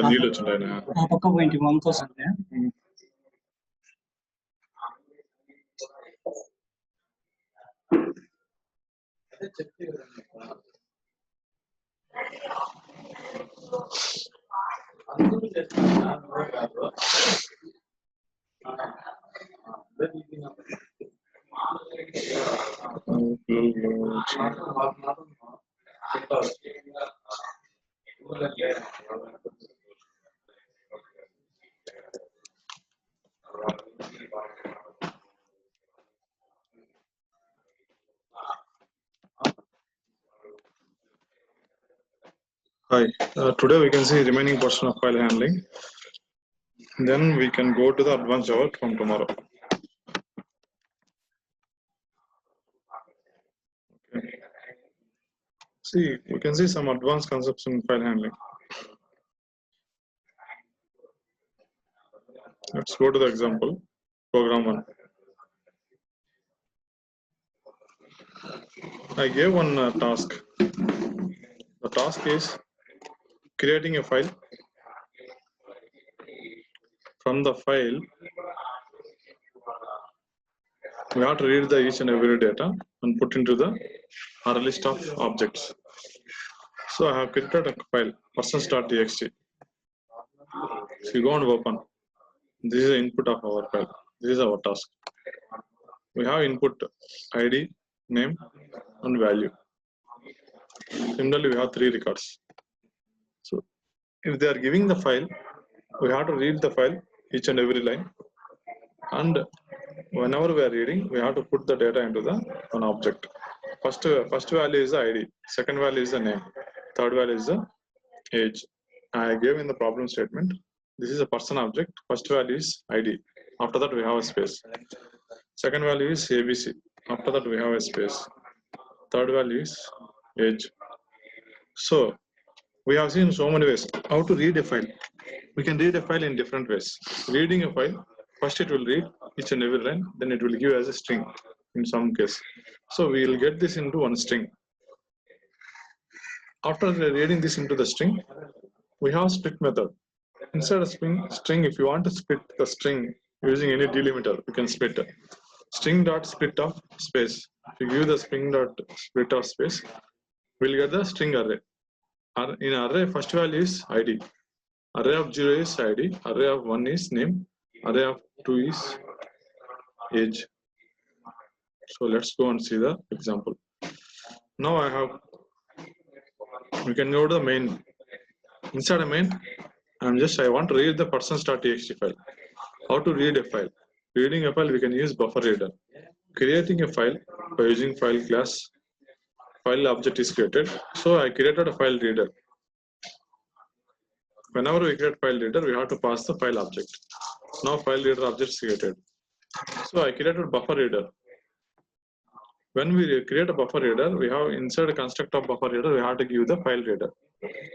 నీళ్ళు వచ్చింటాయన ఆ పక్క పోయింటి మనతో Sunday Hi, today we can see remaining portion of file handling. Then we can go to the advanced Java from tomorrow. Okay. See, we can see some advanced concepts in file handling. Let's go to the example, program 1. I gave one task. The task is creating a file. From the file, we have to read the each and every data and put into the our list of objects. So I have created a file, persons.txt. So you go and open. This is the input of our file. This is our task. We have input ID, name, and value. Similarly, we have 3 records. So if they are giving the file, we have to read the file, each and every line. And whenever we are reading, we have to put the data into the one object. First value is the ID, second value is the name, third value is the age. I gave in the problem statement. This is a person object. First value is ID. After that, we have a space. Second value is ABC. After that, we have a space. Third value is age. So we have seen so many ways how to read a file. We can read a file in different ways. Reading a file, first it will read each and every line, then it will give as a string in some case. So we will get this into one string. After reading this into the string, we have split method. Inside a string, if you want to split the string using any delimiter, you can split string dot split of space. If you give the string dot split of space, we'll get the string array. In array, first value is ID. Array of 0 is ID. Array of 1 is name. Array of 2 is age. So let's go and see the example. Now we can go to the main. Inside a main, I want to read the persons.txt file. How to read a file? Reading a file, we can use buffer reader. Creating a file by using file class. File object is created. So I created a file reader. Whenever we create file reader, we have to pass the file object. Now file reader object is created. So I created buffer reader. When we create a buffer reader, we have inside a construct of buffer reader, we have to give the file reader.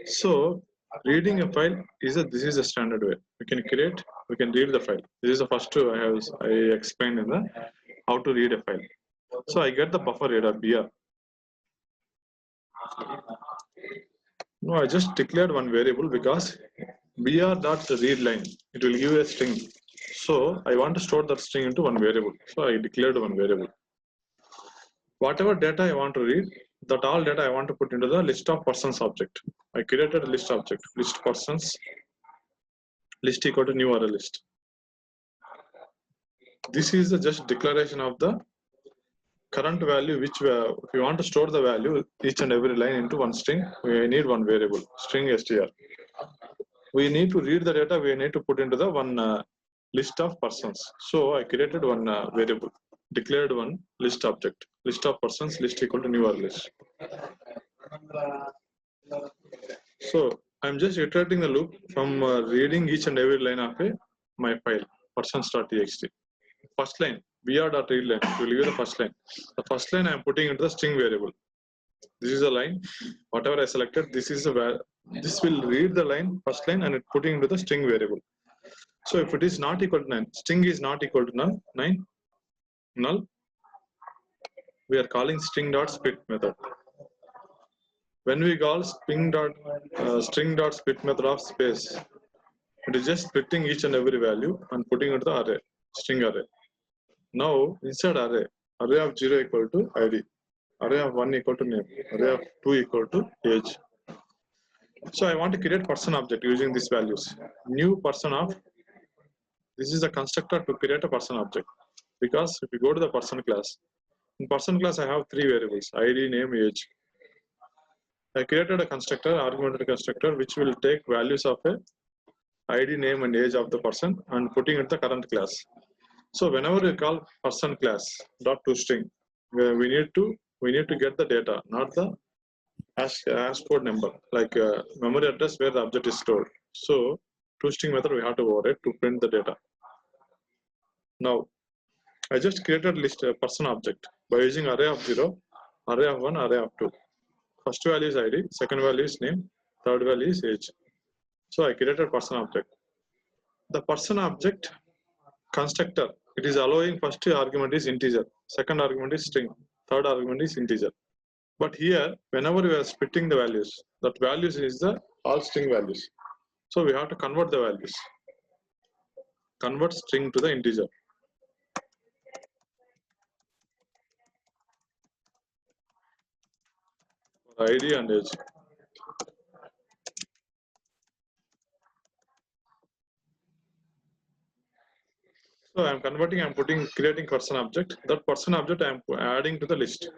So reading a file this is a standard way. We can read the file. This is the first two I explained in the how to read a file. So I get the buffer reader BR. No, I just declared one variable because br.readLine, it will give a string. So I want to store that string into one variable. So I declared one variable. Whatever data I want to read, that all data I want to put into the list of persons object. I created a list object, list persons, list equal to new array list. This is just declaration of the current value, which if you want to store the value, each and every line into one string, we need one variable, string str. We need to read the data, we need to put into the one list of persons. So I created one variable, declared one list object, list of persons, list equal to new array list. So I'm just iterating the loop from reading each and every line of my file, persons.txt. First line, br.readLine, will give the first line. The first line I'm putting into the string variable. This is a line, whatever I selected, this will read the line, first line, and it putting into the string variable. So if it is not equal to 9, string is not equal to 9, null, we are calling string.split method. when we call string dot split method of space, it is just splitting each and every value and putting into the array, string array. Now inside array of 0 equal to id, array of 1 equal to name, array of 2 equal to age. So I want to create person object using these values. New person of, this is the constructor to create a person object, because if you go to the person class, in person class I have 3 variables, id, name, age. I created a constructor, argumented constructor, which will take values of a id, name and age of the person and putting it the current class. So whenever we call person class dot toString, we need to get the data, not the hash code number, like memory address where the object is stored. So toString method we have to override to print the data. Now I just created list person object by using array of 0, array of 1, array of 2. First value is id, second value is name, third value is age. So I created person object. The person object constructor, it is allowing first argument is integer, second argument is string, third argument is integer. But here whenever we are splitting the values, that values is the all string values. So we have to convert the values, convert string to the integer. For id and age. So I am converting, I am creating person object. That person object I am adding to the list.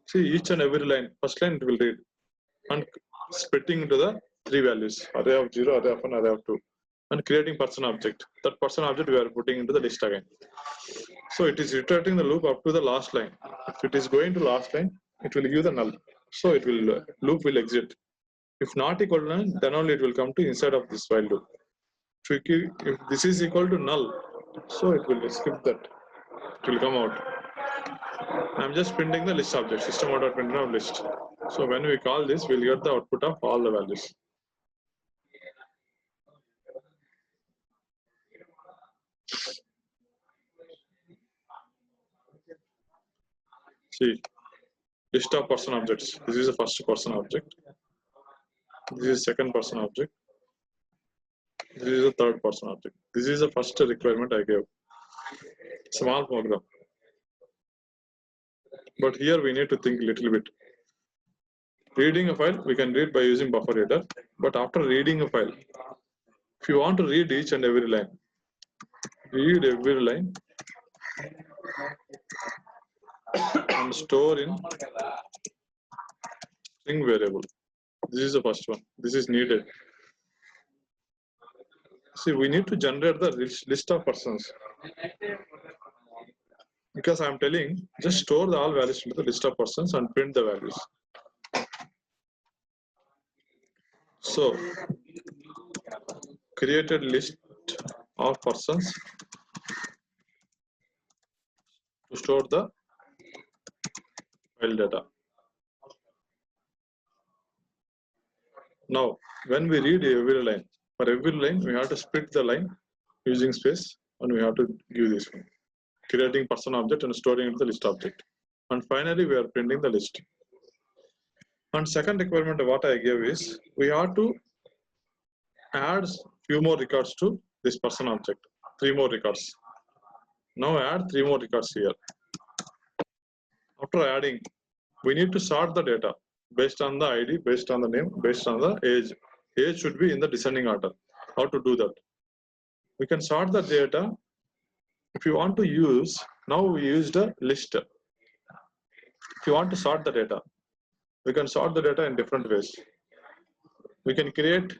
See each and every line, first line it will read and splitting into the 3 values, array of 0, array of 1, array of 2, and creating person object. That person object we are putting into the list again. So it is iterating the loop up to the last line. If it is going to last line, it will give the null. So it will loop will exit. If not equal to null, then only it will come to inside of this while loop. If this is equal to null, so it will skip that. It will come out. I'm just printing the list object, system out of printing of list. So when we call this, we'll get the output of all the values. See, list of person objects. This is the first person object. This is second person object. This is the third person object. This is the first requirement I gave. Small program. But here we need to think a little bit. Reading a file, we can read by using buffer reader. But after reading a file, if you want to read each and every line, read every line and store in string variable. This is the first one. This is needed. See, we need to generate the list of persons. Because I am telling, just store the all values into the list of persons and print the values. So, created list of persons to store the file data. Now, when we read every line, for every line, we have to split the line using space, and we have to give this one. Creating person object and storing into the list object. And finally, we are printing the list. And second requirement of what I gave is, we have to add few more records to this person object. 3 more records. Now add 3 more records here. After adding, we need to sort the data based on the ID, based on the name, based on the age. Age should be in the descending order. How to do that? We can sort the data. If you want to use, now we used a list. If you want to sort the data, we can sort the data in different ways. We can create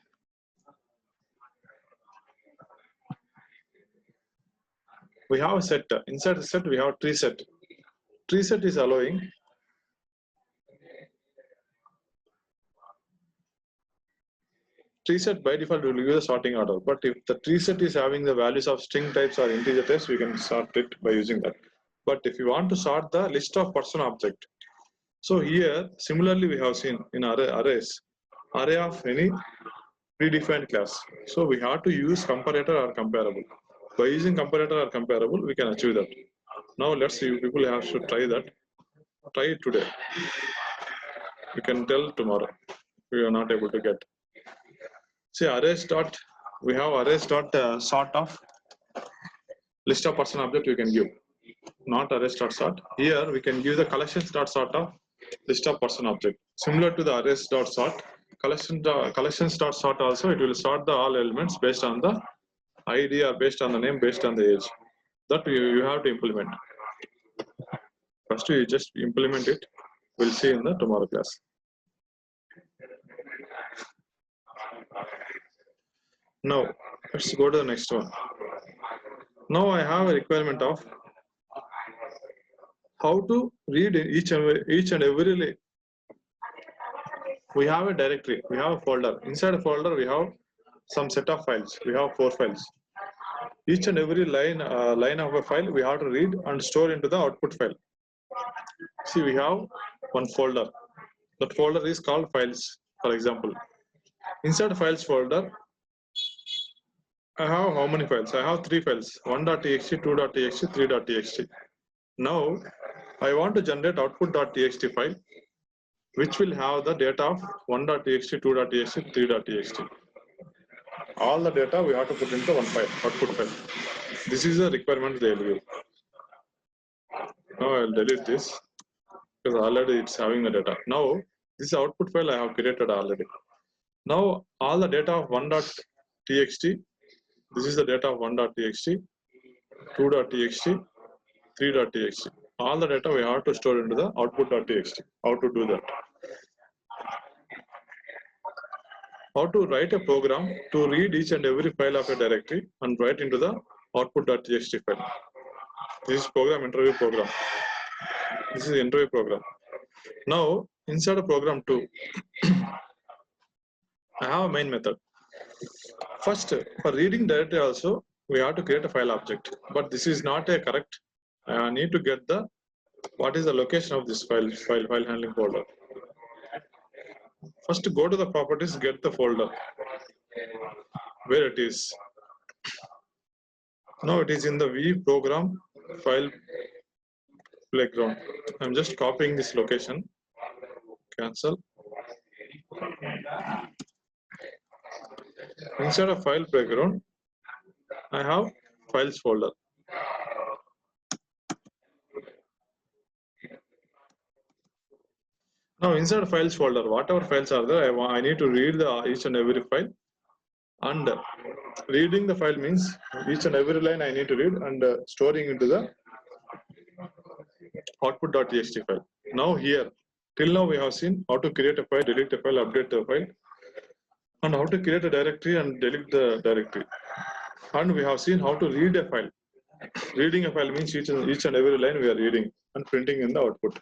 we have a set. Inside the set, we have tree set. Tree set is allowing tree set by default will use a sorting order. But if the tree set is having the values of string types or integer types, we can sort it by using that. But if you want to sort the list of person object, so here similarly we have seen in arrays, array of any predefined class. So we have to use comparator or comparable. By using comparator or comparable, we can achieve that. Now let's see, people have to try that. Try it today. You can tell tomorrow if you are not able to get. See, arrays dot, we have arrays dot sort of list of person object you can give, not arrays dot sort. Here we can give the collections dot sort of list of person object. Similar to the arrays dot sort, collections dot sort also, it will sort the all elements based on the ID or based on the name, based on the age. That you have to implement. First you just implement it. We'll see in the tomorrow class. Now let's go to the next one. Now I have a requirement of how to read each and every. We have a directory, we have a folder. Inside a folder we have some set of files. We have 4 files. Each and every line of a file we have to read and store into the output file. See, we have one folder. That folder is called files, for example. Inside files folder, I have how many files? I have 3 files, 1.txt, 2.txt, 3.txt. Now, I want to generate output.txt file, which will have the data of 1.txt, 2.txt, 3.txt. All the data we have to put into one file, output file. This is a requirement they will give. Now I'll delete this because already it's having the data. Now, this output file I have created already. Now, all the data of 1.txt, this is the data of 1.txt, 2.txt, 3.txt. All the data we have to store into the output.txt. How to do that? How to write a program to read each and every file of a directory and write into the output.txt file. This is program, interview program. This is interview program. Now, inside a program 2, I have a main method. First, for reading directory also, we have to create a file object. But this is not a correct. I need to get the what is the location of this file handling folder. First, go to the properties, get the folder where it is. Now it is in the V program file playground. I'm just copying this location. Cancel. Inside of file playground, I have files folder. Now inside files folder, whatever files are there, I need to read each and every file. And reading the file means each and every line I need to read and storing into the output.txt file. Now here, till now we have seen how to create a file, delete a file, update the file, and how to create a directory and delete the directory. And we have seen how to read a file. Reading a file means each and every line we are reading and printing in the output.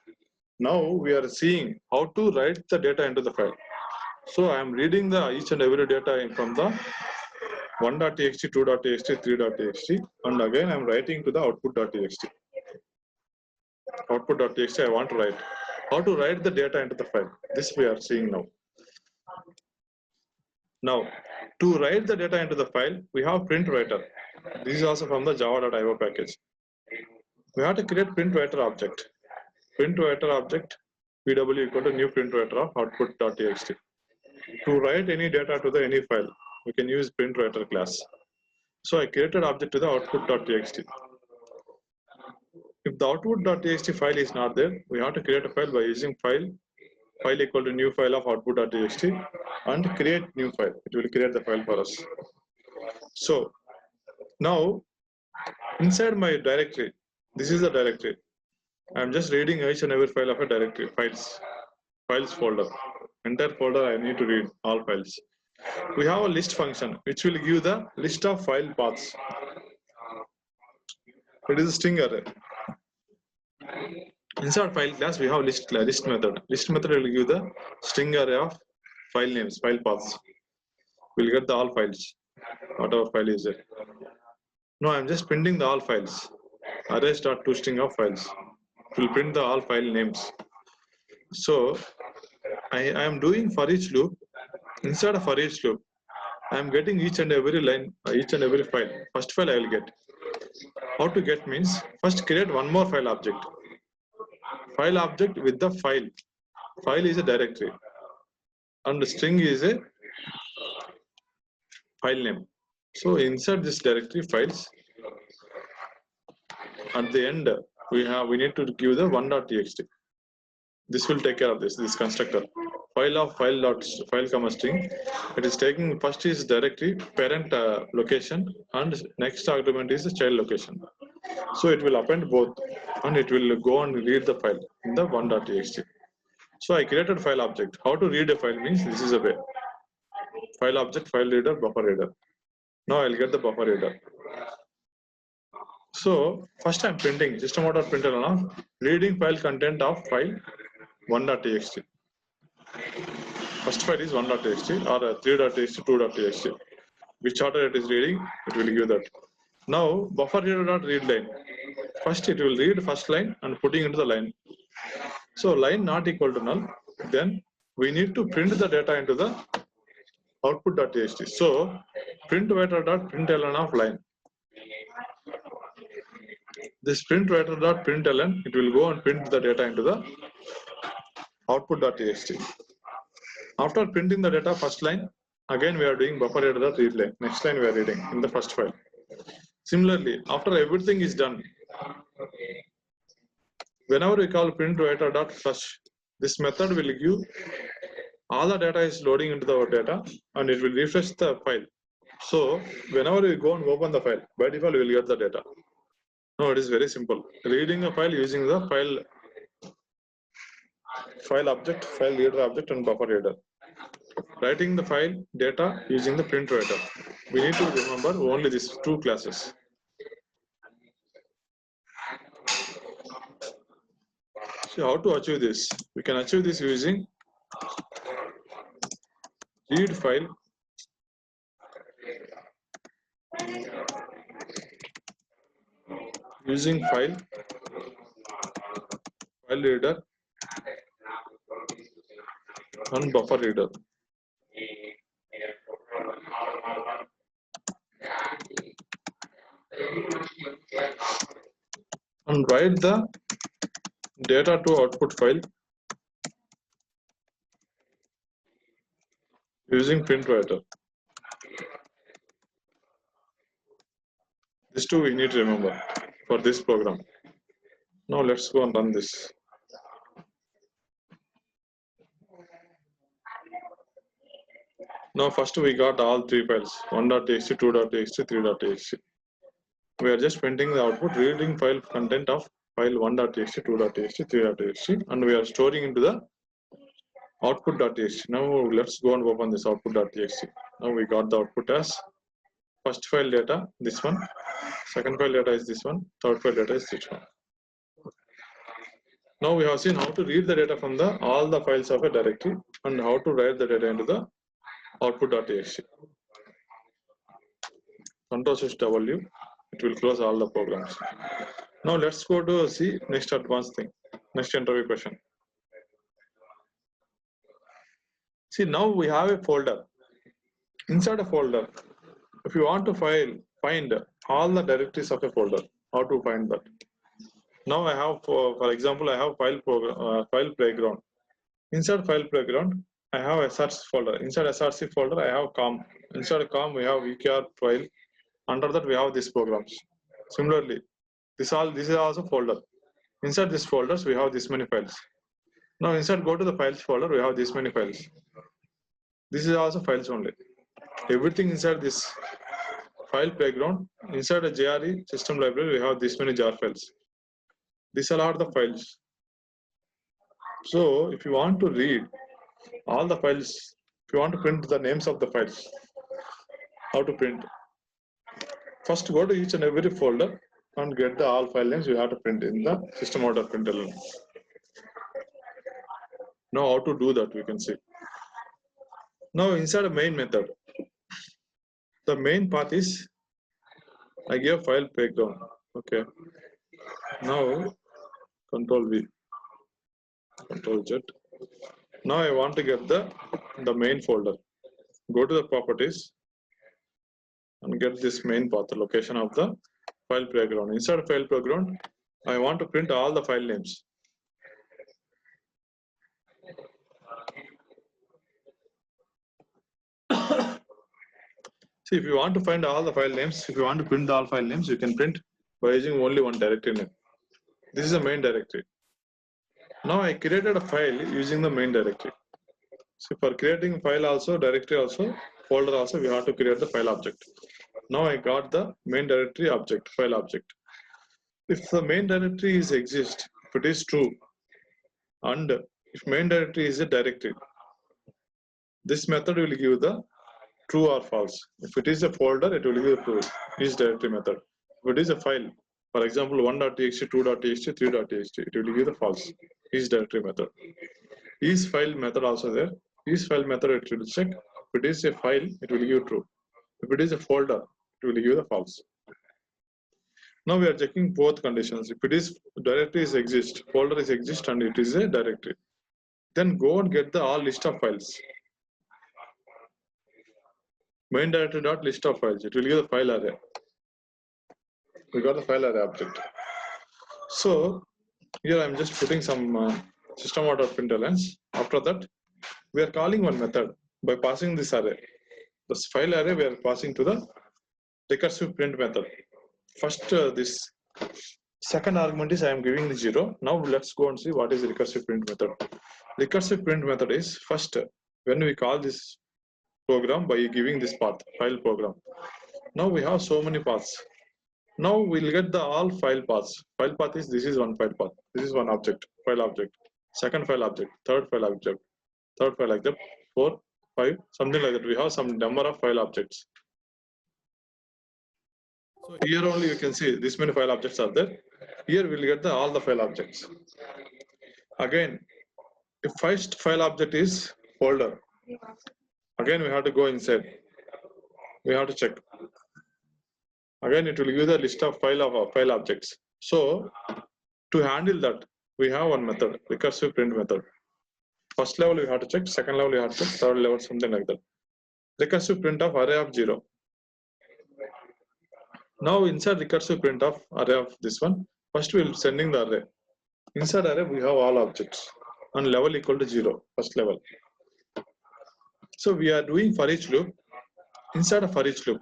Now we are seeing how to write the data into the file. So I am reading the each and every data from the 1.txt, 2.txt, 3.txt, and again I am writing to the output.txt. Output.txt I want to write. How to write the data into the file? This we are seeing now. Now, to write the data into the file, we have print writer. This is also from the java.io package. We have to create print writer object. Print writer object pw equal to new print writer of output.txt. To write any data to the any file, we can use print writer class. So I created object to the output.txt. If the output.txt file is not there, we have to create a file by using file equal to new file of output.txt and create new file. It will create the file for us. So now inside my directory, this is the directory. I am just reading each and every file of a directory, files folder. Entire folder I need to read all files. We have a list function which will give the list of file paths. It is a string array. Inside file class we have list method. List method will give the string array of file names, file paths. We'll get the all files, whatever file is there. No, I'm just printing the all files. Arrays.toString of files. It will print the all file names. So I am doing for each loop. Inside of for each loop, I am getting each and every line, each and every file. First file I will get. How to get means first create one more file object. File object with the file. file is a directory and string is a file name. So inside this directory files, at the end we need to give the 1.txt. This will take care of this constructor. File of file comma string. It is taking first is directory parent location and next argument is the child location. So it will append both and it will go and read the file in the 1.txt. So I created file object. How to read a file means this is a way. File object, file reader, buffer reader. Now I'll get the buffer reader. So first I'm printing system out of printer reading file content of file 1.txt. First file is 1.txt or 3.txt, 2.txt. Which order it is reading, it will give that. Now buffer reader.read line. First it will read first line and putting into the line. So line not equal to null. Then we need to print the data into the output.txt. So print writer.println of line. This print writer.println, it will go and print the data into the output.txt. After printing the data first line, again we are doing buffer reader.read line. Next line we are reading in the first file. Similarly, after everything is done, whenever we call print writer.flush, this method will give all the data is loading into the data and it will refresh the file. So whenever we go and open the file, by default we will get the data. No, it is very simple. Reading a file using the file object, file reader object and buffer reader. Writing the file data using the print writer. We need to remember only these two classes. So how to achieve this? We can achieve this using read file using file reader and buffer reader. And write the data to output file using print writer. These two we need to remember for this program. Now let's go and run this. Now first we got all three files, 1.txt, 2.txt, 3.txt. We are just printing the output, reading file content of file 1.txt, 2.txt, 3.txt, and we are storing into the output.txt. Now let's go and open this output.txt. Now we got the output as first file data, this one, second file data is this one, third file data is this one. Now we have seen how to read the data from all the files of a directory and how to write the data into the output.txt. Ctrl+W, it will close all the programs. Now let's go to see next advanced thing, next interview question. See, now we have a folder. Inside a folder, if you want to find all the directories of a folder, how to find that? Now I have, for example, I have file playground. Inside file playground, I have a search folder. Inside src folder, I have com. Inside com, we have vkr file. Under that, we have these programs. Similarly, this is also folder. Inside these folders, we have this many files. Now inside go to the files folder, we have this many files. This is also files only. Everything inside this file playground, inside a JRE system library, we have this many jar files. These are all the files. So if you want to read all the files, if you want to print the names of the files, how to print? First go to each and every folder and get the all file names you have to print in the system out of println. Now how to do that we can see. Now inside a main method, the main path is I give file playground. Okay. Now Control V, Control Z. Now I want to get the main folder. Go to the properties and get this main path, the location of the file playground. Inside file playground, I want to print all the file names. See, if you want to find all the file names, if you want to print all file names, you can print by using only one directory name. This is the main directory. Now I created a file using the main directory. So for creating file also, directory also, folder also, we have to create the file object. Now I got the main directory object, file object. If the main directory is exist, if it is true, and if main directory is a directory, this method will give the true or false. If it is a folder, it will give true, is directory method. If it is a file, for example, 1.txt, 2.txt, 3.txt, it will give the false, is directory method. Is file method also there? Is file method, it will check. If it is a file, it will give true. If it is a folder, it will give the false. Now we are checking both conditions. If it is directory is exist, folder is exist, and it is a directory, then go and get the all list of files. Main directory dot list of files. It will give the file array. We got the file array object. So here I am just putting some system out of println. After that, we are calling one method by passing this array. This file array we are passing to the recursive print method. First, this second argument is I am giving the 0. Now let's go and see what is the recursive print method. Recursive print method is first when we call this program by giving this path, file program. Now we have so many paths. Now we'll get the all file paths. File path is this is one file path. This is one object, file object. Second file object, third file object, third file object, 4, 5, something like that. We have some number of file objects. So here only you can see this many file objects are there. Here we'll get the all the file objects. Again, if first file object is folder, again we have to go inside. We have to check. Again it will give the list of file objects. So to handle that, we have one method, recursive print method. First level we have to check, second level we have to check, third level something like that. Recursive print of array of 0. Now inside recursive print of array of this one, first we will sending the array. Inside array we have all objects and level equal to 0, first level. So we are doing for each loop. Inside of for each loop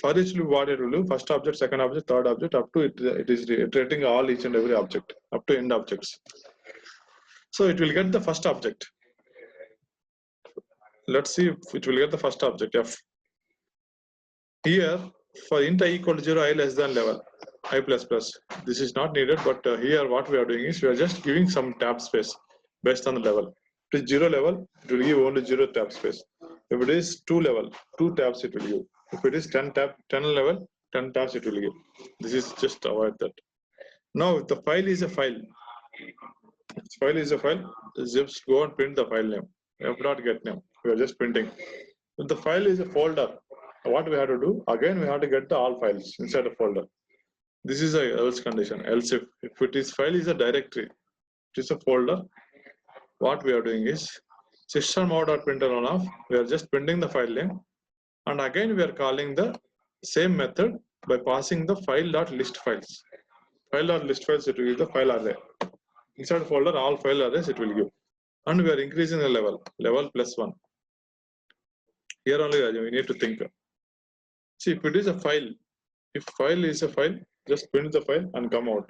what it will do, first object, second object, third object, up to it is iterating all each and every object up to end objects. So it will get the first object. Let's see if it will get the first object f. Here for int I equal to 0, I less than level, I plus plus. This is not needed, but here what we are doing is we are just giving some tab space based on the level. If it is 0 level, it will give only 0 tab space. If it is 2 level, 2 tabs it will give. If it is 10 level, 10 tabs it will give. This is just avoid that. Now if the file is a file, just go and print the file name. F.get name. We are just printing. If the file is a folder, what we have to do? Again we have to get the all files inside a folder. This is a else condition. Else if it is file is a directory, it is a folder. What we are doing is system.out.println of, we are just printing the file name, and again we are calling the same method by passing the file.list files. File.list files, it will give the file array. Inside folder all file arrays it will give, and we are increasing the level plus 1. Here only we need to think. See, if it is a file, if file is a file, just print the file and come out.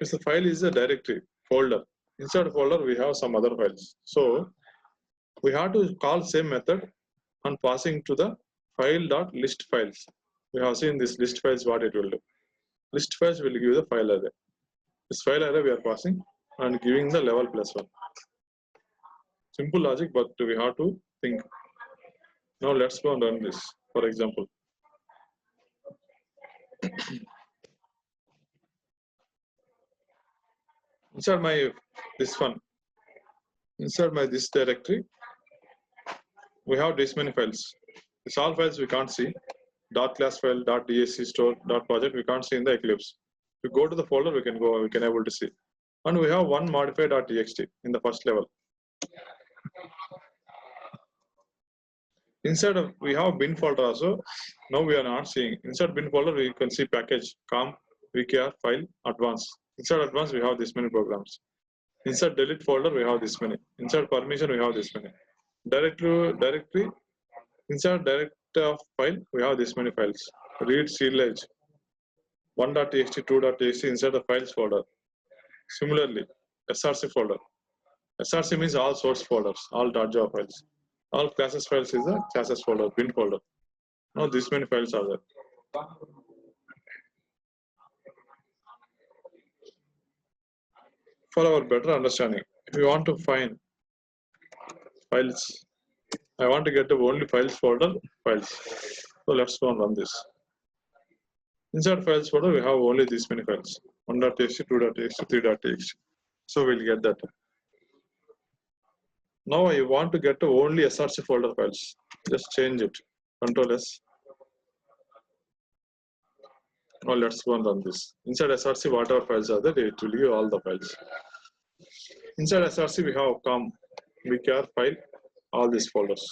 If the file is a directory, folder, inside folder we have some other files. So we have to call same method and passing to the file.list files. We have seen this list files what it will do. List files will give the file array. This file array we are passing and giving the level plus 1. Simple logic, but we have to think. Now let's go and run this. For example, inside my this directory, we have this many files. This all files we can't see. .class file, .dac store, .project we can't see in the Eclipse. If we go to the folder, we can able to see. And we have one modify.txt in the first level. Inside of we have bin folder also. Now we are not seeing. Inside bin folder we can see package, com, vkr, file, advanced. Inside advanced we have this many programs. Inside delete folder we have this many. Inside permission we have this many. Directory inside of file, we have this many files. Read serialized 1.txt, 2.txt inside the files folder. Similarly, src folder. src means all source folders, all .java files. All classes files is the classes folder, bin folder. Now this many files are there. For our better understanding, if you want to find files, I want to get the only files folder files. So let's go and run this. Inside files folder, we have only this many files: 1.txt, 2.txt, 3.txt. So we'll get that. Now I want to get only src folder files. Just change it. Control S. Now let's go and run this. Inside src, whatever files are there, it will give all the files. Inside src, we have com, vcar file, all these folders.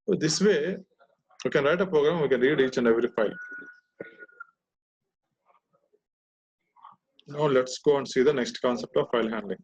So this way, we can write a program, we can read each and every file. Now let's go and see the next concept of file handling.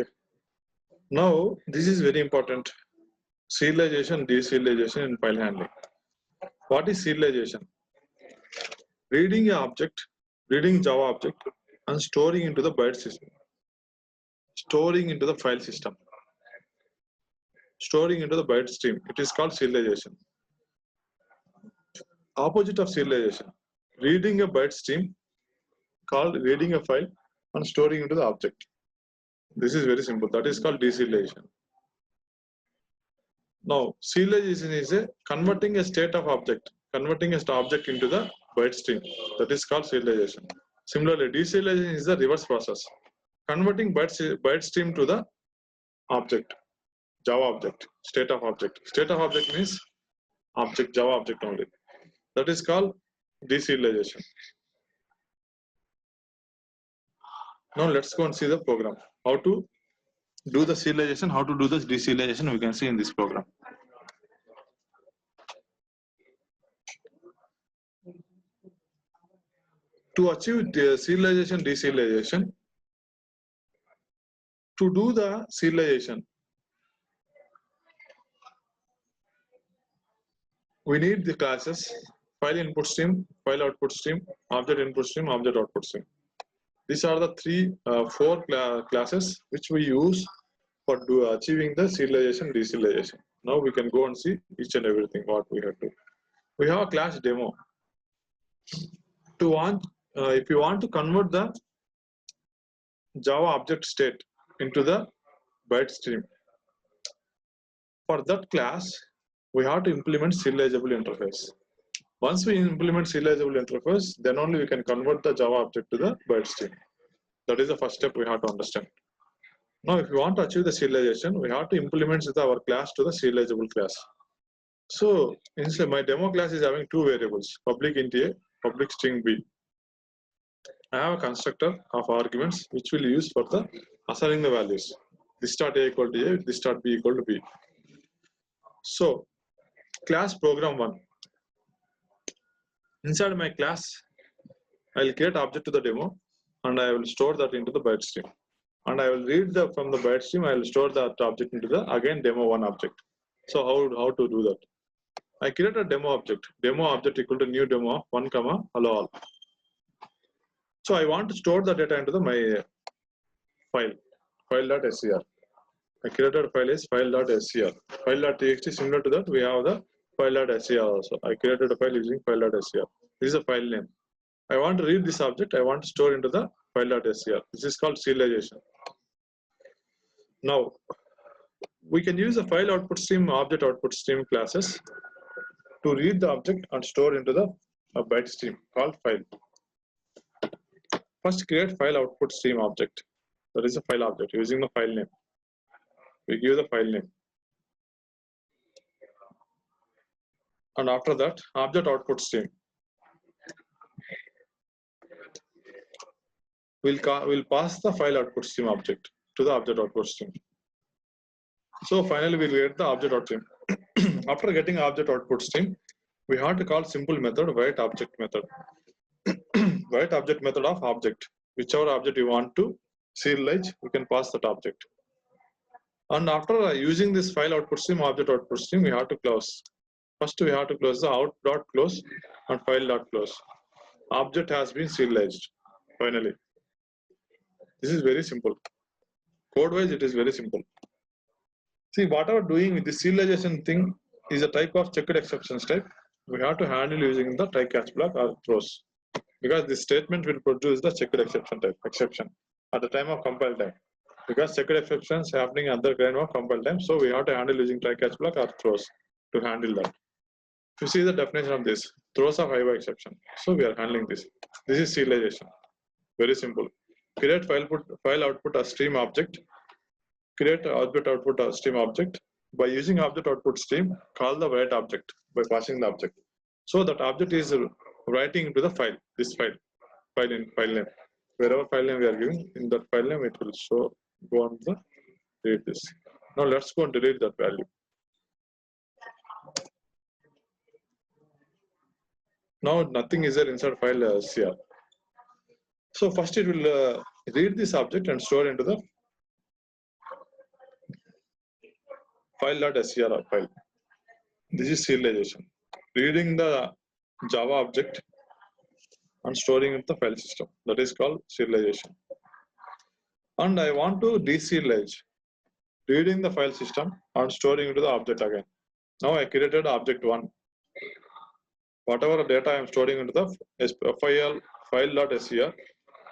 Okay. Now this is very important. Serialization, de-serialization in file handling. What is serialization? Reading an object, reading Java object and storing into the byte system. Storing into the file system. Storing into the byte stream. It is called serialization. Opposite of serialization. Reading a byte stream called reading a file and storing into the object. This is very simple. That is called de-serialization. Now, serialization is a converting a state of object, converting a object into the byte stream. That is called serialization. Similarly, de-serialization is the reverse process, converting byte stream to the object, Java object, state of object. State of object means object, Java object only. That is called de-serialization. Now let's go and see the program. How to do the serialization, how to do this de-serialization, we can see in this program. To achieve the serialization, de-serialization, to do the serialization, we need the classes, file input stream, file output stream, object input stream, object output stream. These are the four classes which we use for achieving the serialization, de-serialization. Now we can go and see each and everything what we have to. We have a class demo. If you want to convert the Java object state into the byte stream, for that class we have to implement serializable interface. Once we implement serializable interface, then only we can convert the Java object to the byte stream. That is the first step we have to understand. Now, if we want to achieve the serialization, we have to implement our class to the serializable class. So, instead, my demo class is having two variables: public int A, public string B. I have a constructor of arguments which will use for the assigning the values. This dot A equal to A, this dot B equal to B. So, class program 1. Inside my class, I will create object to the demo and I will store that into the byte stream. And I will read from the byte stream, I will store that object into the again demo 1 object. So how to do that? I create a demo object equal to new demo 1 comma hello all. So I want to store the data into my file.scr. I created a file is file.scr. File.txt, similar to that we have the file.scr also. I created a file using file.scr. This is a file name. I want to read this object, I want to store into the file.scr. This is called serialization. Now, we can use the file output stream, object output stream classes to read the object and store into the a byte stream called file. First create file output stream object. That is a file object using the file name. We give the file name. And after that, object output stream. We'll pass the file output stream object to the object output stream. So finally, we'll get the object output stream. After getting object output stream, we have to call simple method write object method. Write object method of object. Whichever object you want to serialize, you can pass that object. And after using this file output stream, object output stream, we have to close. First, we have to close the out.close and file.close. Object has been serialized. Finally, this is very simple. Code-wise, it is very simple. See, whatever doing with the serialization thing is a type of checked exceptions type. We have to handle using the try catch block or throws, because this statement will produce the checked exception type exception at the time of compile time. Because checked exceptions happening at the time of compile time, so we have to handle using try catch block or throws to handle that. If you see the definition of this, throws of IO exception. So we are handling this. This is serialization. Very simple. Create file output a stream object. Create object output a stream object. By using object output stream, call the write object by passing the object. So that object is writing into the file, this file name. Wherever file name we are giving, in that file name it will show, go on the read this. Now let's go and delete that value. Now nothing is there inside file CR. So first it will read this object and store into the file.scr file. This is serialization. Reading the Java object and storing it in the file system. That is called serialization. And I want to deserialize. Reading the file system and storing into the object again. Now I created object 1. Whatever data I am storing into the file.scr,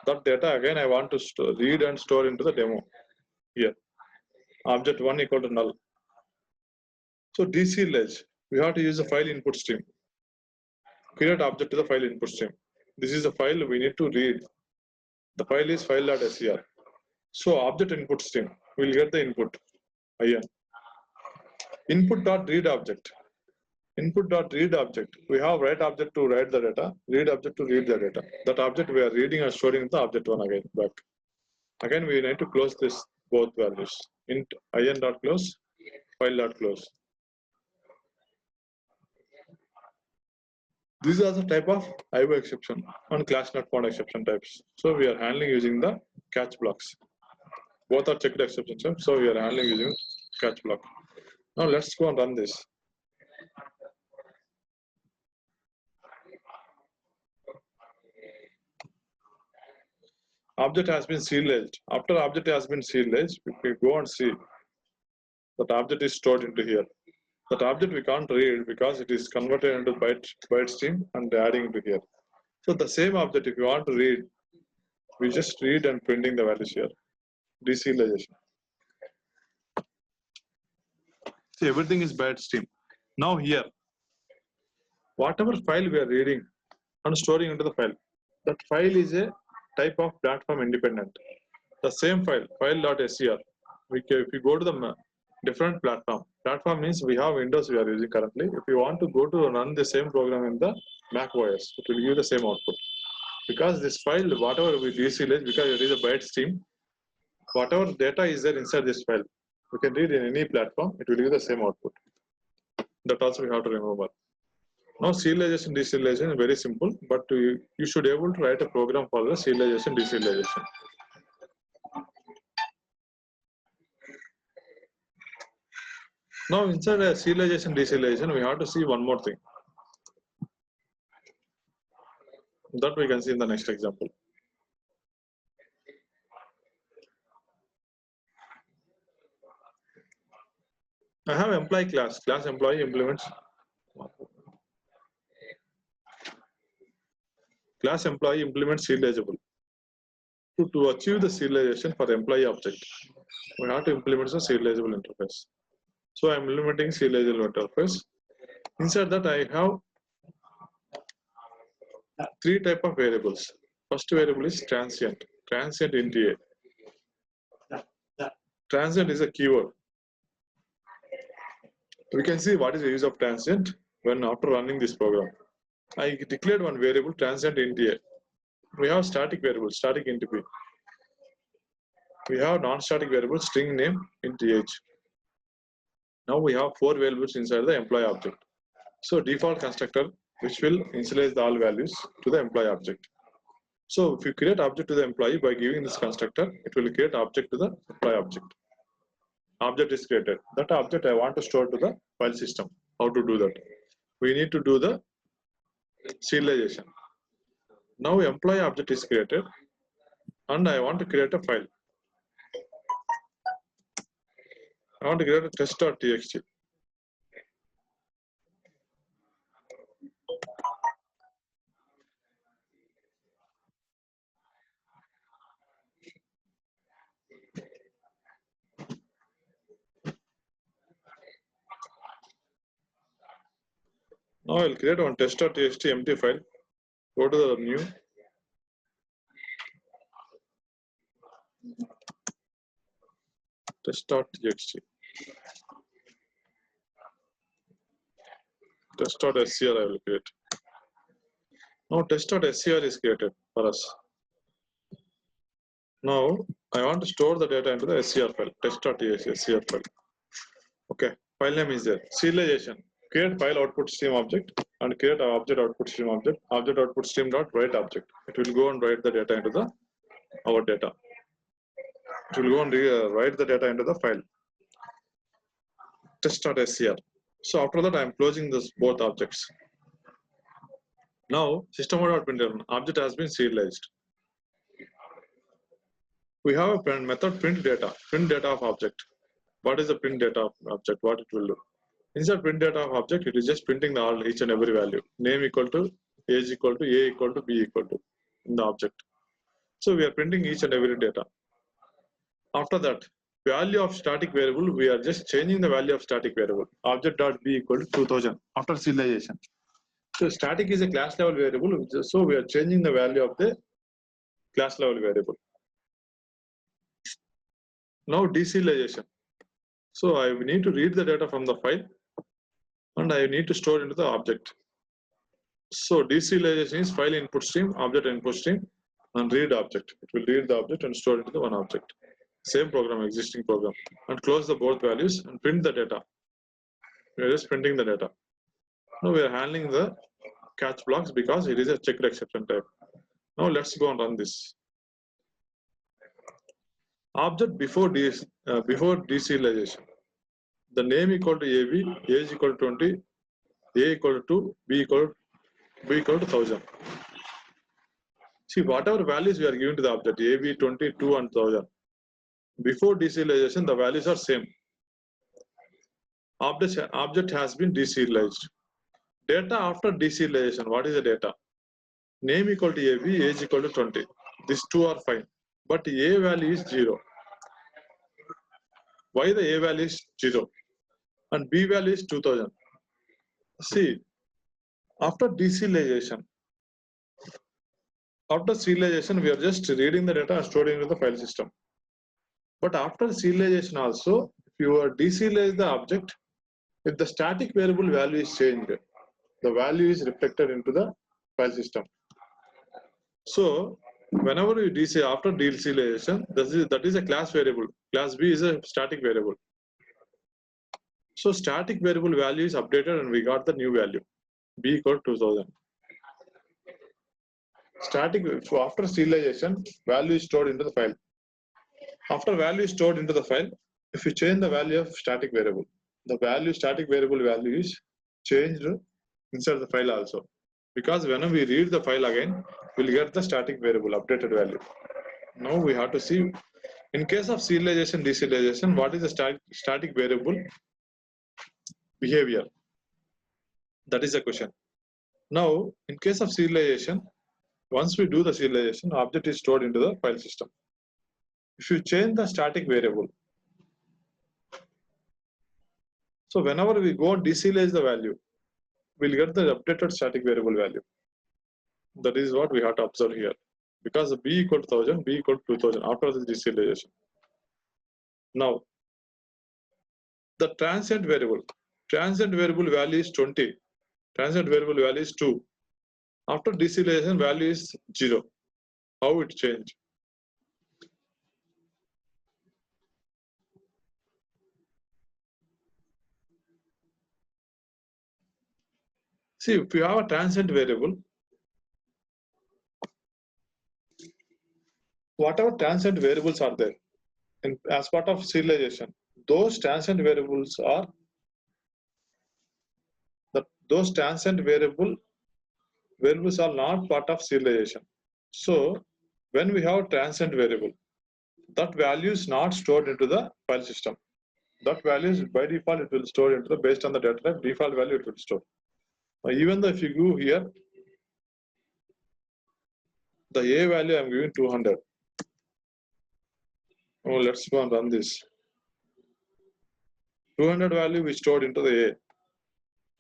that data again I want to read and store into the demo here. Object 1 equal to null. So deserialize, we have to use the file input stream. Create object to the file input stream. This is the file we need to read. The file is file.scr. So object input stream, we will get the input. Here. Input.read object. Input.read object. We have write object to write the data, read object to read the data. That object we are reading and storing the object 1 again back. Again we need to close this both values. Int in.close, file.close. These are the type of IO exception and class not found exception types. So we are handling using the catch blocks. Both are checked exception types. So we are handling using catch block. Now let's go and run this. Object has been serialized. After object has been serialized, we go and see that object is stored into here. That object we can't read because it is converted into byte stream and adding into here. So the same object, if you want to read, we just read and printing the values here. Deserialization. See, everything is byte stream. Now here, whatever file we are reading and storing into the file, that file is a type of platform independent. The same file.scr. If you go to the different platform means we have Windows we are using currently. If you want to go to run the same program in the Mac OS, it will give the same output. Because this file, whatever we deserialize, because it is a byte stream, whatever data is there inside this file, you can read in any platform, it will give the same output. That also we have to remember. Now serialization, deserialization is very simple, but you should be able to write a program for the serialization, deserialization. Now inside a serialization, deserialization, we have to see one more thing. That we can see in the next example. I have employee class employee implements. Class employee implements serializable. To achieve the serialization for employee object, we have to implement the serializable interface. So I am implementing serializable interface. Inside that I have Three type of variables. First variable is transient. Transient int a. Transient is a keyword. We can see what is the use of transient when after running this program. I declared one variable transient int a. We have static variable, static int b. We have non-static variable string name int age. Now we have four variables inside the employee object. So default constructor which will initialize the all values to the employee object. So if you create object to the employee by giving this constructor, it will create object to the employee object. Object is created. That object I want to store to the file system. How to do that? We need to do the serialization. Now employee object is created and I want to create a file. I want to create a test.txt. Now I'll create one test.txt empty file. Go to the new. Test.txt. Test.scr I will create. Now test.scr is created for us. Now I want to store the data into the scr file. Test.txt scr file. Okay, file name is there. Serialization. Create file output stream object and create an object output stream object. Object output stream dot write object. It will go and write the data into the our data. It will go and write the data into the file. Test.scr. So after that I am closing this both objects. Now system.println object has been serialized. We have a method print data of object. What is the print data of object? What it will do? Inside print data of object, it is just printing the all each and every value. Name equal to, age equal to, a equal to, b equal to in the object. So we are printing each and every data. After that, value of static variable, we are just changing the value of static variable. Object dot b equal to 2000 after serialization. So static is a class level variable, so we are changing the value of the class level variable. Now de-serialization. So I need to read the data from the file and I need to store into the object. So de-serialization is file input stream, object input stream, and read object. It will read the object and store it into the one object. Same program, existing program. And close the both values and print the data. We are just printing the data. Now we are handling the catch blocks because it is a checked exception type. Now let's go and run this. Object before de-serialization. The name equal to AB, age equal to 20, A equal to B equal to 1000. See, whatever values we are giving to the object, AB, 22 and 1000. Before de-serialization, the values are same. Object has been de-serialized. Data after de-serialization, what is the data? Name equal to AB, age equal to 20. These two are fine. But A value is 0. Why the A value is 0? And B value is 2000. See, after de-serialization, we are just reading the data and storing into the file system. But after serialization also, if you are deserialize the object, if the static variable value is changed, the value is reflected into the file system. So whenever you after deserialization, that is a class variable. Class B is a static variable. So static variable value is updated and we got the new value. B equal to 2000. So after serialization, value is stored into the file. After value is stored into the file, if you change the value of static variable, the static variable value is changed inside the file also. Because whenever we read the file again, we'll get the static variable updated value. Now we have to see, in case of serialization, deserialization, what is the static variable behavior? That is the question. Now, in case of serialization, once we do the serialization, object is stored into the file system. If you change the static variable, so whenever we go and deserialize the value, we'll get the updated static variable value. That is what we have to observe here. Because B equal to 1000, B equal to 2000 after the de-serialization. Now, the transient variable value is 20. Transient variable value is 2. After de-serialization, value is 0. How it changed? See, if you have a transient variable, whatever transient variables are there, and as part of serialization, those transient variables are those transient variables are not part of serialization. So when we have a transient variable, that value is not stored into the file system. That value is by default it will store into the based on the data type default value it will store. Even though if you go here, the A value I am giving 200. Oh, let's go and run this. 200 value we stored into the A.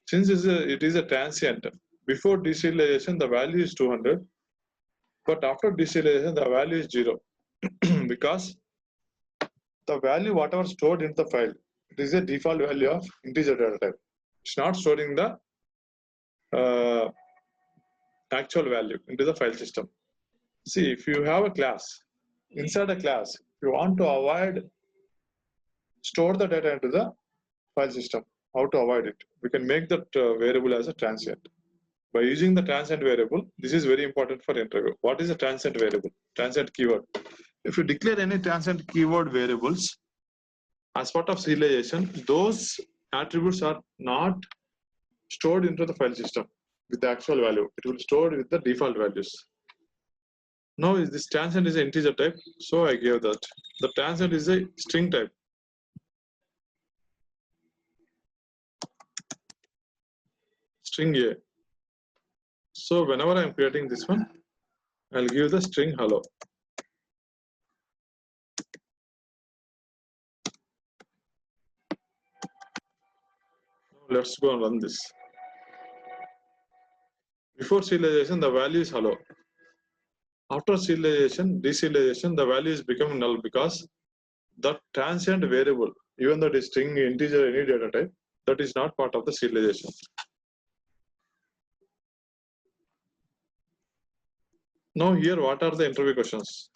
Since it is a transient, before deserialization the value is 200, but after deserialization the value is 0 because the value whatever stored in the file, it is a default value of integer data type. It's not storing the actual value into the file system. See, if you have a class, inside a class, if you want to avoid store the data into the file system, how to avoid it? We can make that variable as a transient. By using the transient variable, this is very important for interview. What is a transient variable? Transient keyword. If you declare any transient keyword variables as part of serialization, those attributes are not stored into the file system with the actual value. It will store with the default values. Now this transient is an integer type, so I gave that. The transient is a string type. String A. So whenever I am creating this one, I'll give the string hello. Let's go and run this. Before serialization, the value is hello. After serialization, deserialization, the value is becoming null because the transient variable, even though it is string, integer, any data type, that is not part of the serialization. Now here, what are the interview questions?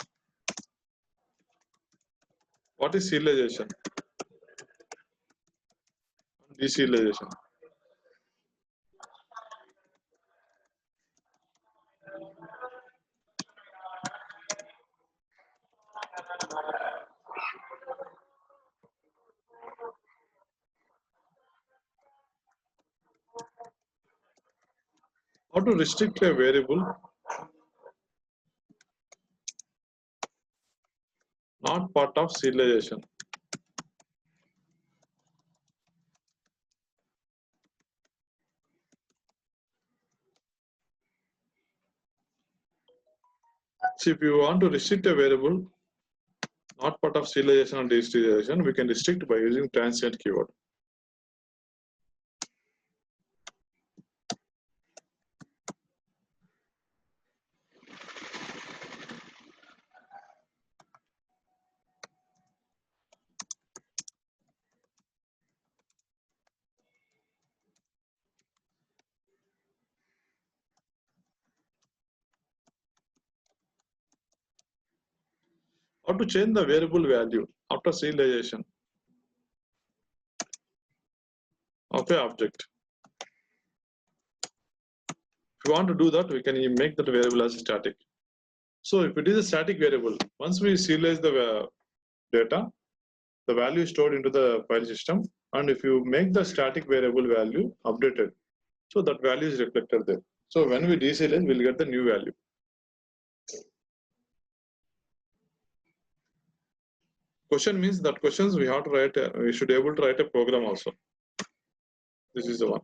What is serialization? Deserialization. How to restrict a variable not part of serialization. So if you want to restrict a variable not part of serialization and deserialization, we can restrict by using transient keyword. How to change the variable value after serialization of a object. If you want to do that, we can make that variable as static. So if it is a static variable, once we serialize the data, the value is stored into the file system, and if you make the static variable value updated, so that value is reflected there. So when we deserialize, we'll get the new value. Question means that questions we have to write, we should be able to write a program also. This is the one.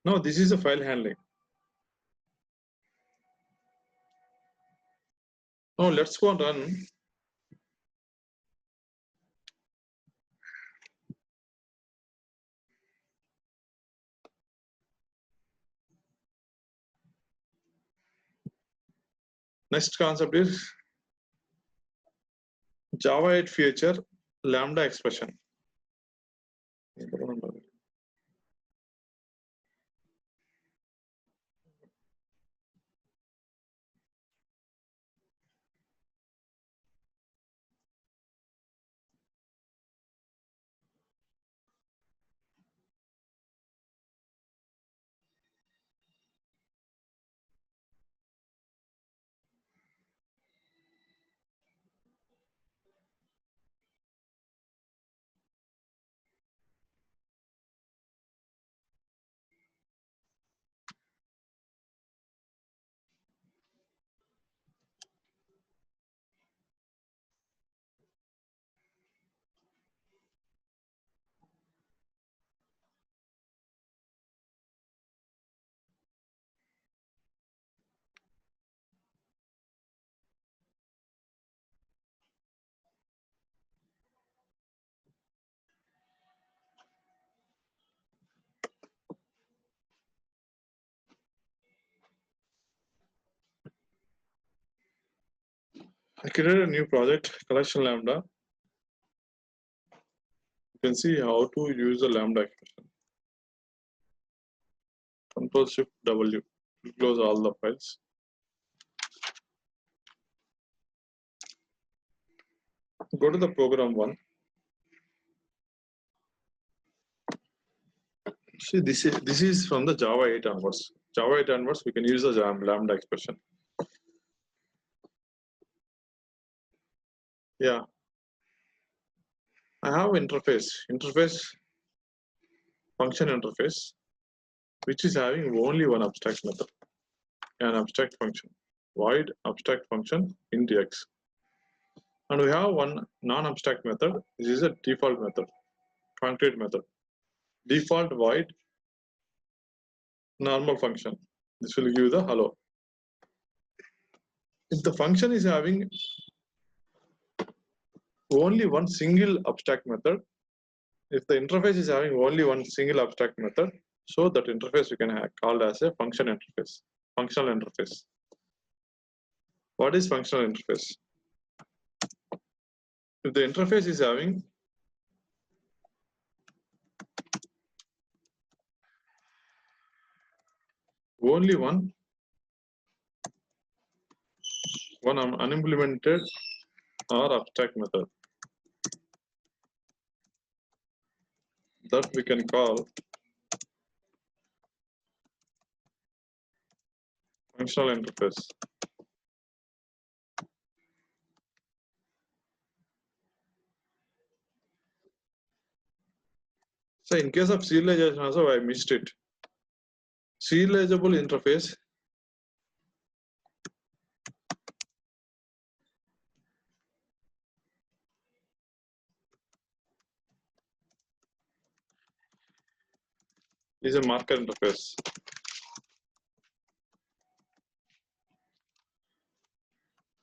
Now this is a file handling. Now let's go and run. Next concept is Java 8 feature lambda expression. I created a new project, collection lambda. You can see how to use the lambda expression. Control Shift W to close all the files. Go to the program one. See, this is from the Java 8 onwards. Java 8 onwards, we can use the lambda expression. Yeah, I have interface function interface, which is having only one abstract method, an abstract function, void abstract function int x. And we have one non-abstract method. This is a default method, concrete method. Default void normal function. This will give the hello. If the function is having only one single abstract method, if the interface is having only one single abstract method, so that interface we can have called as a function interface, functional interface. What is functional interface? If the interface is having only one unimplemented or abstract method, that we can call functional interface. So in case of serialization also I missed it. Serializable interface is a marker interface.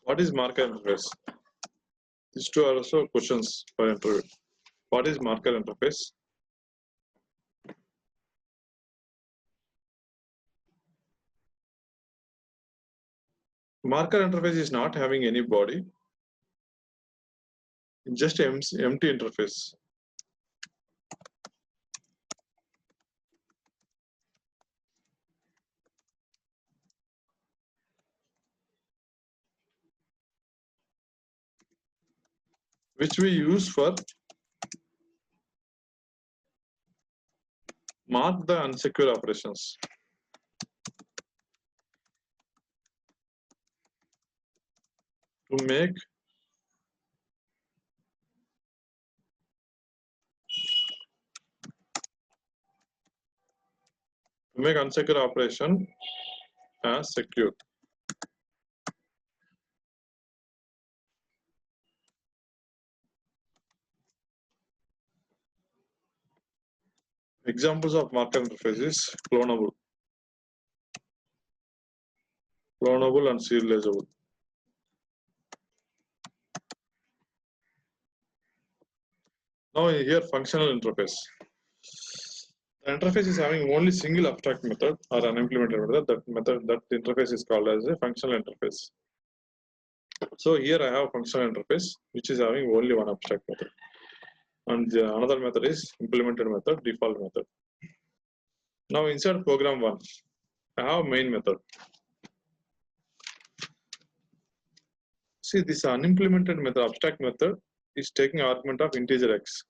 What is marker interface? These two are also questions for interview. What is marker interface? Marker interface is not having any body, just empty interface. Which we use for mark the unsecure operations. To make unsecure operation as secure. Examples of marker interface is clonable and serializable. Now here functional interface. The interface is having only single abstract method or unimplemented method. That interface is called as a functional interface. So here I have functional interface which is having only one abstract method, and the another method is implemented method, default method. Now inside program 1, I have main method. See, this unimplemented method, abstract method, is taking argument of integer x.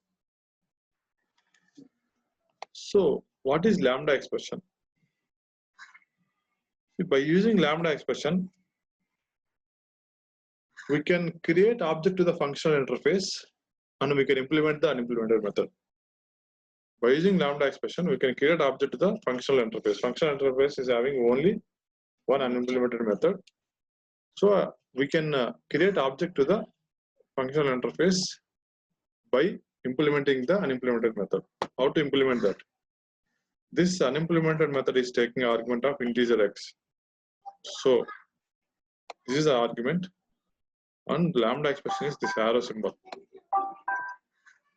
So what is lambda expression? By using lambda expression, we can create object to the functional interface and we can implement the unimplemented method. By using lambda expression, we can create object to the functional interface. Functional interface is having only one unimplemented method. So we can create object to the functional interface by implementing the unimplemented method. How to implement that? This unimplemented method is taking argument of integer x. So this is the argument, and lambda expression is this arrow symbol.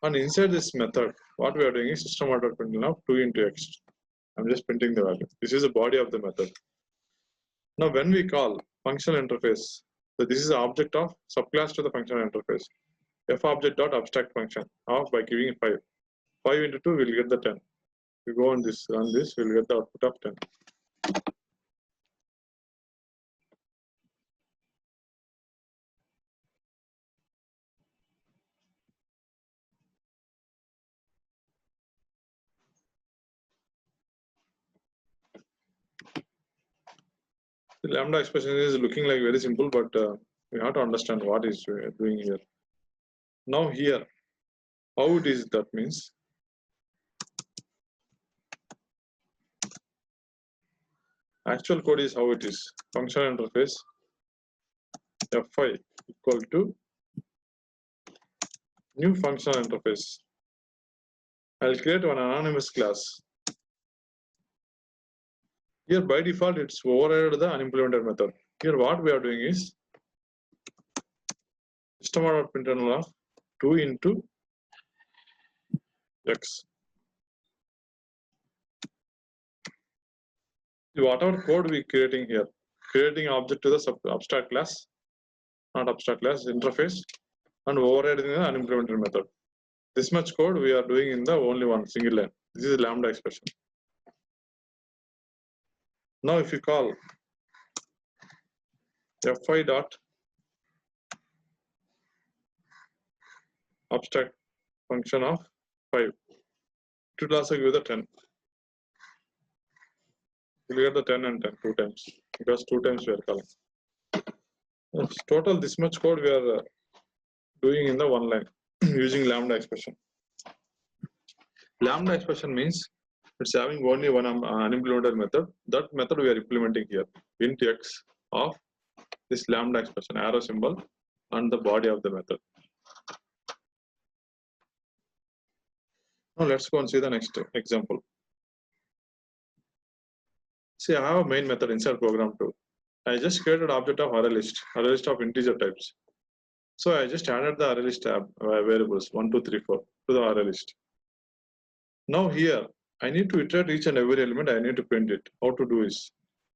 And inside this method, what we are doing is system out printing of 2 into x. I'm just printing the value. This is the body of the method. Now when we call functional interface, so this is the object of subclass to the functional interface. F object dot abstract function of by giving 5. 5 into 2 will get the 10. We go on this, run this, we'll get the output of 10. The lambda expression is looking like very simple, but we have to understand what is doing here. Now here, how it is, that means actual code is how it is. Functional interface F5 equal to new functional interface. I'll create one anonymous class. Here by default it's overridden the unimplemented method. Here what we are doing is system.println of 2 into x. Whatever code we creating here, creating object to the abstract class, not abstract class, interface, and overriding the unimplemented method. This much code we are doing in the only one single line. This is lambda expression. Now if you call f5 dot abstract function of 5, it will also give the 10. You will get the 10 and 10 2 times, because 2 times we are calling. Total this much code we are doing in the one line using lambda expression. Lambda expression means it's having only one unimplemented method. That method we are implementing here, int x of this lambda expression, arrow symbol, and the body of the method. Now let's go and see the next example. See, I have a main method inside program 2. I just created object of array list of integer types. So I just added the array list variables 1, 2, 3, 4 to the array list. Now here I need to iterate each and every element. I need to print it. How to do is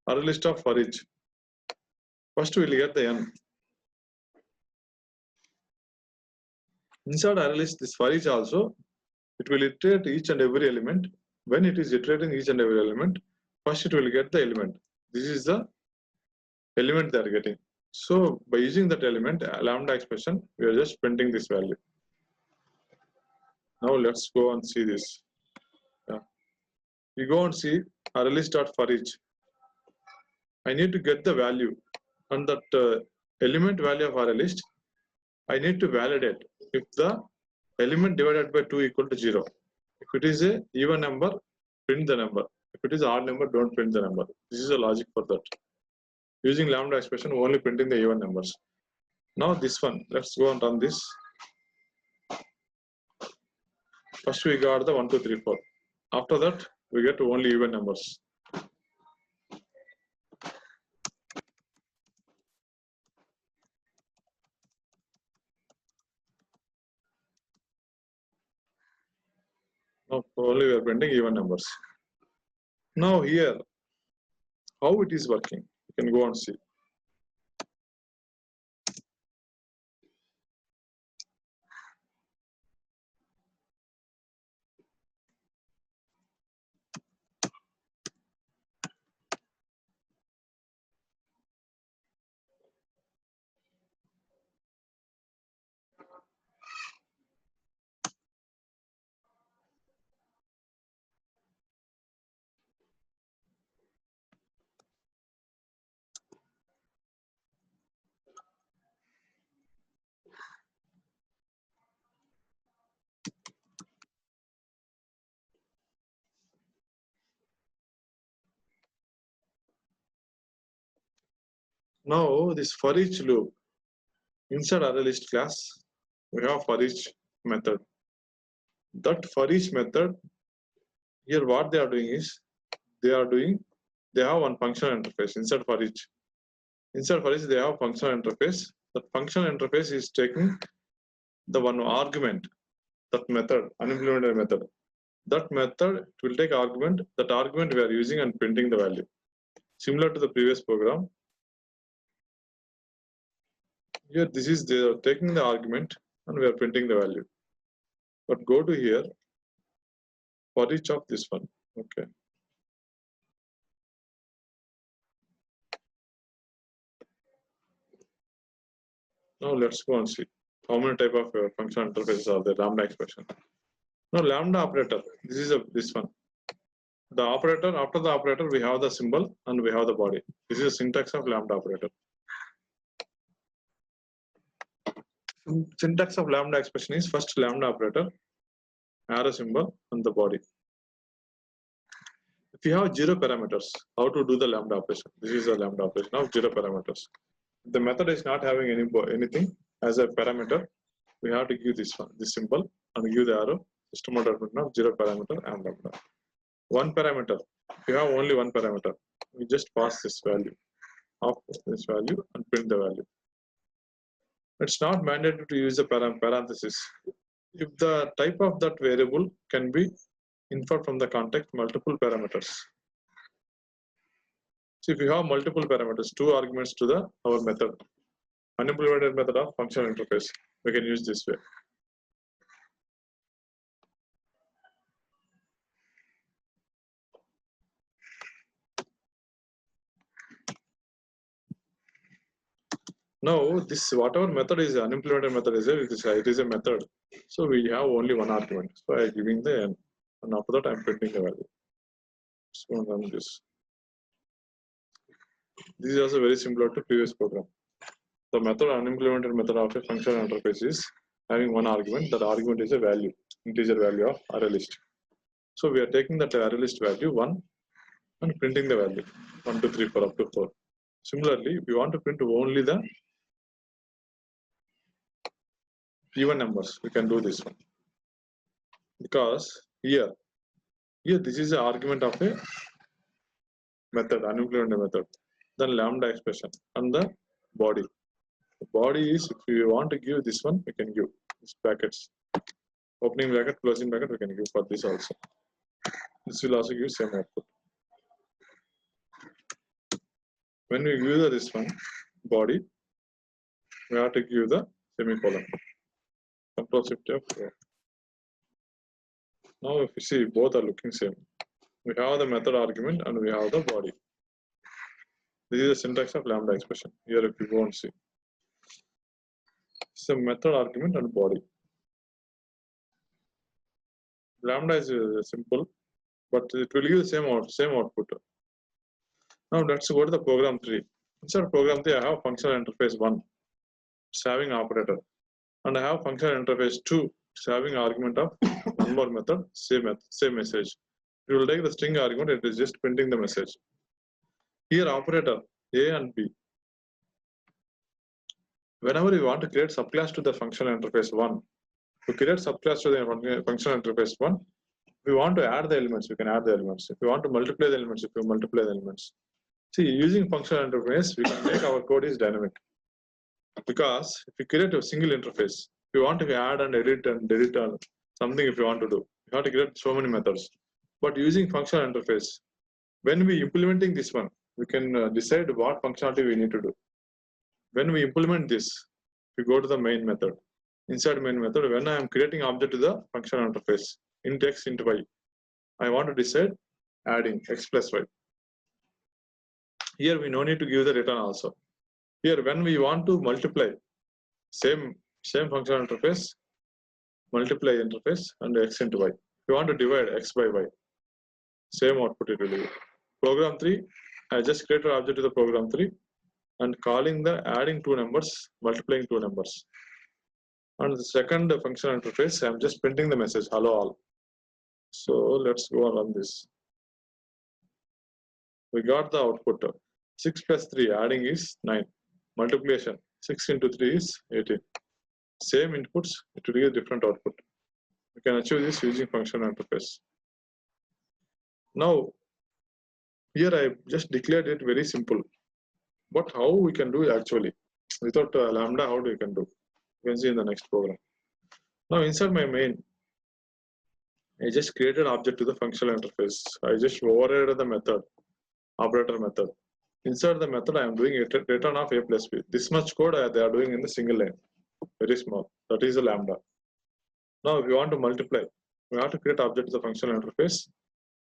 array list of for each. First we will get the n. Inside array list, this for each also, it will iterate each and every element. When it is iterating each and every element, first it will get the element. This is the element they are getting. So by using that element, lambda expression, we are just printing this value. Now let's go and see this. We go and see array list dot for each. I need to get the value, and that element value of array list, I need to validate if the element divided by 2 equal to 0. If it is a even number, print the number. If it is odd number, don't print the number. This is the logic for that. Using lambda expression, only printing the even numbers. Now this one, let's go and run this. First we got the 1, 2, 3, 4. After that, we get only even numbers. Now only we are printing even numbers. Now here, how it is working, you can go and see. Now this for each loop inside array list class, we have for each method. That for each method, here what they are doing is they have one functional interface inside for each. Inside for each they have functional interface. That functional interface is taking the one argument, that method, unimplemented method. That method will take argument. That argument we are using and printing the value. Similar to the previous program. Here this is they are taking the argument and we are printing the value. But go to here for each of this one. Okay. Now let's go and see how many type of functional interfaces are there. Lambda expression. Now lambda operator. This is this one. The operator, after the operator, we have the symbol and we have the body. This is the syntax of lambda operator. Syntax of lambda expression is first lambda operator, arrow symbol, and the body. If you have zero parameters, how to do the lambda operation? This is a lambda operation of zero parameters. If the method is not having anything as a parameter, we have to give this one, this symbol, and give the arrow system out of zero parameter and lambda. One parameter. If you have only one parameter, we just pass this value of this value and print the value. It's not mandatory to use the parenthesis. If the type of that variable can be inferred from the context multiple parameters. So if you have multiple parameters, two arguments to our method, unimplemented method of functional interface, we can use this way. Now this whatever method is unimplemented method is it is a method. So we have only one argument. So I am giving the n, and after that I am printing the value. So run this. This is also very similar to previous program. The method unimplemented method of a functional interface is having one argument. That argument is a value, integer value of array list. So we are taking that array list value 1 and printing the value 1, 2, 3, 4 up to 4. Similarly, we want to print only the even numbers. We can do this one because here this is the argument of a method, unimplemented method. Then lambda expression and the body. The body is if you want to give this one, we can give this brackets. Opening bracket, closing bracket, we can give for this also. This will also give same output. When we give this one body, we have to give the semicolon. Control Shift F4. Now if you see both are looking same. We have the method argument and we have the body. This is the syntax of lambda expression. Here if you go and see. It's a method argument and body. Lambda is simple, but it will give the same output. Now let's go to the program 3. Inside program 3, I have functional interface 1. It's having operator. And I have functional interface 2. It's having argument of one more method, same message. It will take the string argument, it is just printing the message. Here operator A and B. Whenever you want to create subclass to the functional interface 1, to create subclass to the functional interface 1, if we want to add the elements, we can add the elements. If we want to multiply the elements, if we multiply the elements. See, using functional interface, we can make our code is dynamic. Because if you create a single interface, if you want to add and edit and delete something if you want to do, you have to create so many methods. But using functional interface, when we implementing this one, we can decide what functionality we need to do. When we implement this, we go to the main method. Inside main method, when I am creating object to the functional interface, int x, int y, I want to decide adding x plus y. Here we no need to give the return also. Here when we want to multiply, same functional interface, multiply interface and x into y. We want to divide x by y. Same output it will give. Program 3, I just created an object to the program 3 and calling the adding two numbers, multiplying two numbers. And the second functional interface, I am just printing the message hello all. So let's go and run this. We got the output. 6 plus 3 adding is 9. Multiplication 6 into 3 is 18. Same inputs, it will give different output. We can achieve this using functional interface. Now, here I just declared it very simple. But how we can do it actually? Without lambda, how do we can do? You can see in the next program. Now, inside my main, I just created object to the functional interface. I just overridden the method, operator method. Inside the method, I am doing return of a plus b. This much code they are doing in the single line, very small. That is a lambda. Now, if you want to multiply, we have to create object to the functional interface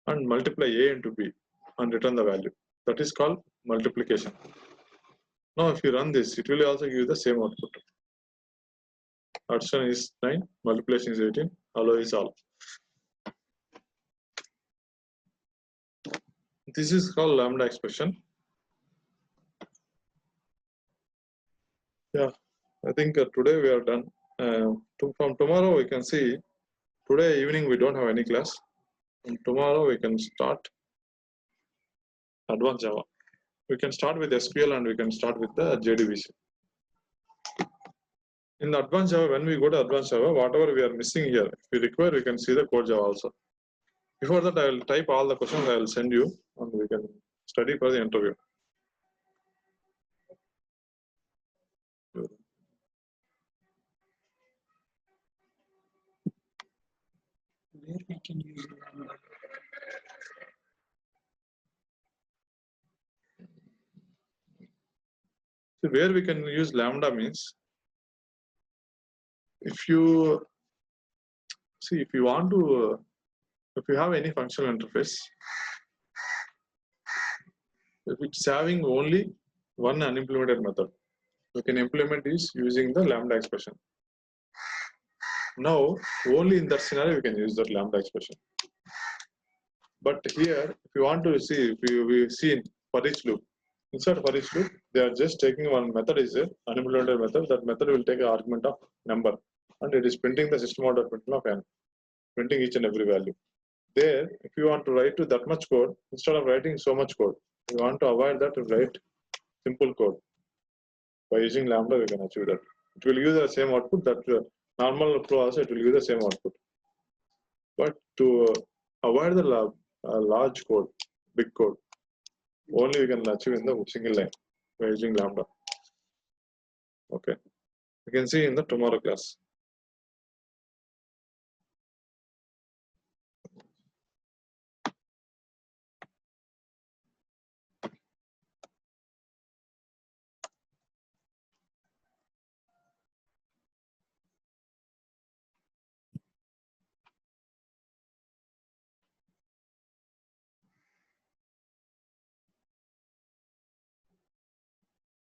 and multiply a into b and return the value. That is called multiplication. Now, if you run this, it will also give you the same output. Addition is 9, multiplication is 18, allow is all. This is called lambda expression. Yeah, I think today we are done. From tomorrow we can see, today evening we don't have any class. And tomorrow we can start advanced Java. We can start with SQL and we can start with the JDBC. In the advanced Java, when we go to advanced Java, whatever we are missing here, if we require, we can see the code Java also. Before that, I will type all the questions I will send you and we can study for the interview. Where we can use lambda. So where we can use lambda means, if you see, if you want to, if you have any functional interface, if it's having only one unimplemented method, we can implement this using the lambda expression. Now, only in that scenario we can use that lambda expression. But here, if you want to see, if we see for each loop, inside for each loop, they are just taking one method is a unimplemented method. That method will take an argument of number, and it is printing the system out of n, printing each and every value. There, if you want to write to that much code, instead of writing so much code, you want to avoid that, to write simple code. By using lambda, we can achieve that. It will give the same output that normal flow also, it will give the same output. But to avoid the large code, big code, only we can achieve in the single line by using lambda. Okay, you can see in the tomorrow class.